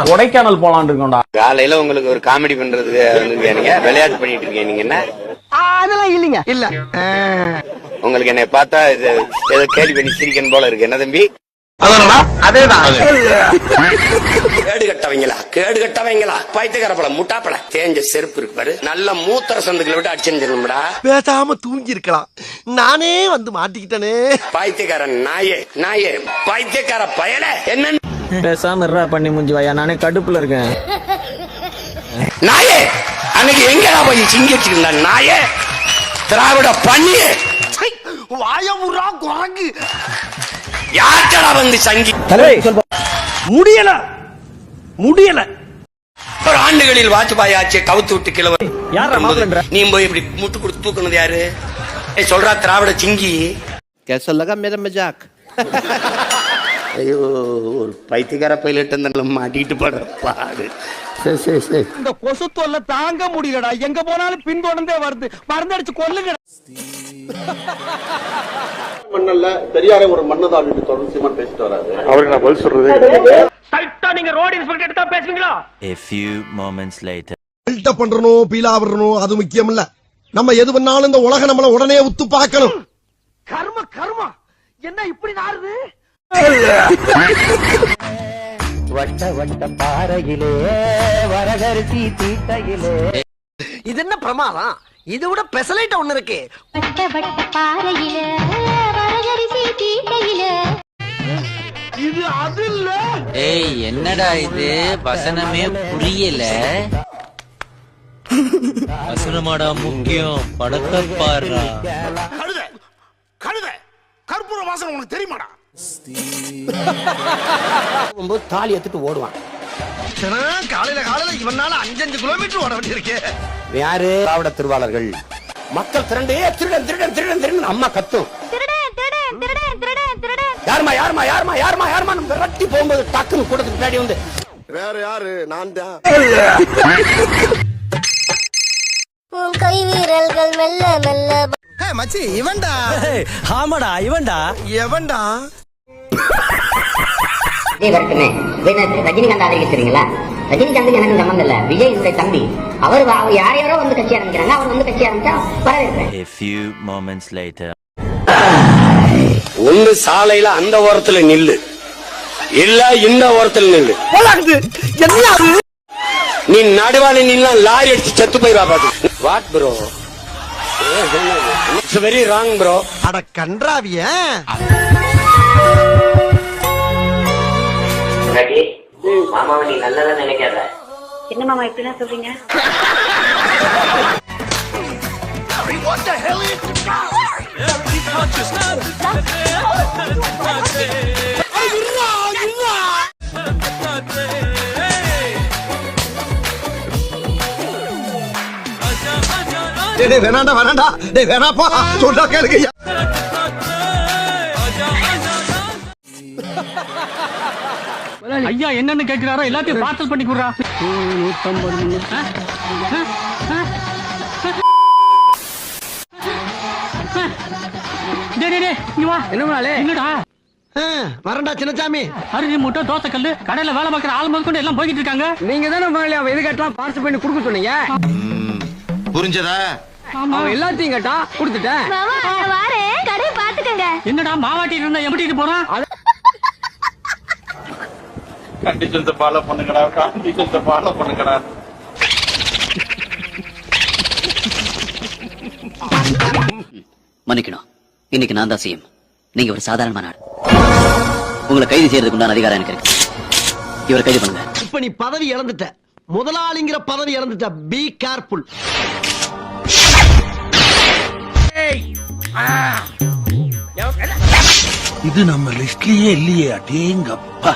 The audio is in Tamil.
கொடைக்கானல் போலான் இருக்கோம்டா. காலையில உங்களுக்கு ஒரு காமெடி பண்றதுக்கு நீங்க விளையாட்டு பண்ணிட்டு இருக்கீங்க. நீங்க என்ன அதெல்லாம் இல்லைங்க இல்ல உங்களுக்கு என்னை பார்த்தா ஏதோ கேள்வி பண்ணி சிரிக்கணும் போல இருக்கு. என்ன தம்பி? அதேதான். கேடு கட்டவங்களா பைத்தியக்காரப்பல முட்டாப்பல தேஞ்ச செருப்பு இருக்கு பாரு. நல்ல மூத்திர சந்துக்களை விட்டு அடிச்சிருந்துடா. பேசாம தூங்கி இருக்கலாம். நானே வந்து மாட்டிக்கிட்டனே. பைத்தியக்காரன் நாயே பைத்தியக்கார பயல. என்ன பேசாம பண்ணி முஞ்சி வாயா, நானே கடுப்புல இருக்கேன். நாயே அன்னைக்கு எங்கடா போய் சிங்கிச்சிருந்தா நாயே திராவிட பண்ணியே வாயமுறா குரங்கு யார்டா வந்து சங்கி முடியல ஒரு ஆண்டுகளில் வாஜ்பாய் ஆட்சியை கவுத்து விட்டு கிழவர் நீ போய் இப்படி முட்டு கொடுத்து தூக்குனது யாரு? சொல்றா திராவிட சிங்கி. कैसा लगा मेरा मजाक? ஐயோ ஒரு பைத்தியக்கார பைலட் மாட்டிட்டு படுற பாடு. சரி இந்த கொசு தொல்லை தாங்க முடியலடா. எங்க போனாலும் பின்தொடர்ந்தே வருது. மருந்தடிச்சு கொல்லுங்க. மண்ணல்ல பெரியாரே ஒரு மண்ணதான் தொடர்ந்து சீமான் பேசிட்டு வராரு. அவருக்கு நான் பதில் சொல்றது நீங்க ரோட் இன்ஸ்பெக்டர் எடுத்தா பேசுவீங்களா? A few moments later. பில்ட பண்றணும் Beela வரணும் அது முக்கியம் இல்ல. நம்ம எது பண்ணாலும் இந்த உலக நம்மள உடனே உத்து பார்க்கணும். கர்மா என்ன இப்படி நாறுது? வட்ட வட்ட பாறையிலே வரகரிசி தீட்டையிலே. இது என்ன பிரமாதம்? இது விட பெசலைட் ஒண்ணு இருக்கு. வட்ட வட்ட பாறையிலே வரகரிசி தீட்டையிலே. இது அது இல்ல. ஏய் என்னடா இது வசனமே புரியல. வசனமாடா முக்கியம், படத்தை பாருடா. கழுத கற்பூர வாசனை உனக்கு தெரியுமாடா? தாலி எடுத்துட்டு ஓடுவான். காலையில இவனால 5 கிலோமீட்டர் ஓட வேண்டியிருக்கு. யாரு? திராவிட திருவாளர்கள். மக்கள் திரண்டு திருடன் திருடன் திருடன் திருடன் அம்மா கத்தும். யாருமா விரட்டி போகும்போது டக்குன்னு கூட்டத்துக்கு பின்னாடி வந்து வேற யாரு? நான் தான். கை வீரல்கள் மெல்ல மெல்ல. மச்சி இவன்டா. ஆமாடா இவன்டா. எவன்டா? ரஜினிகாந்த் ஆதரிக்கிறீங்களா? ரஜினிகாந்துக்கு எனக்கு சம்பந்தம் இல்ல. விஜய் தம்பி அவர் யாரையாரோ வந்து கட்சி ஆரம்பிக்கிறாங்க. அவர் வந்து கட்சி ஆரம்பிச்சா வரவேற்பேன். A few moments later. ஒண்ணு சாலையில அந்த ஓரத்துல நில்லு, இல்ல இந்த ஓரத்துல நில்லு. நீ நடுவான நின்னா லாரி அடிச்சு செத்து போயிரா பாத்து. What bro? It's very wrong bro. அட கன்றாவிய. மாமாவை நீ நல்லதா நினைக்காத. என்ன மாமா இப்படிலாம் சொல்றீங்க? வேணாண்டா டேய் வேணாப்பா சொல்றா கேளுங்க. ஐயா என்னன்னு கேக்குறாரோ எல்லாத்தையும் பார்சல் பண்ணி குடுறா. 150. என்னடா வரண்டா சின்னசாமி. அரிசி மூட்டை தோசை கல்லு கடையில வேலை பார்க்கிற ஆள் முதல் கொண்டு எல்லாம் போய்கிட்டு இருக்காங்க. நீங்க தானே முதல்ல அவ எது கேட்டாலும் பார்சல் பண்ணி கொடுக்க சொன்னீங்க. புரிஞ்சதா? அவன் எல்லாத்தையும் கேட்டா கொடுத்துட்டேன். கடையை பாத்துக்கங்க. என்னடா மாவாட்டி இருந்தா எப்படிட்டு போறான்? கண்டிஷன்ஸ் ஃபாலோ பண்ணுங்கடா. மன்னிக்கணும், இன்னைக்கு நான் தான் சிஎம். நீங்க ஒரு சாதாரணமான ஆள். உங்களை கைது செய்யறதுக்கு உண்டான அதிகாரம் எனக்கு இருக்கு. இவரை கைது பண்ணுங்க. இப்ப நீ பதவி இழந்துட்ட. முதலாளிங்கிற பதவி இழந்துட்ட. Be careful. இது நம்ம லிஸ்ட்லயே இல்லையே. அடேங்கப்பா.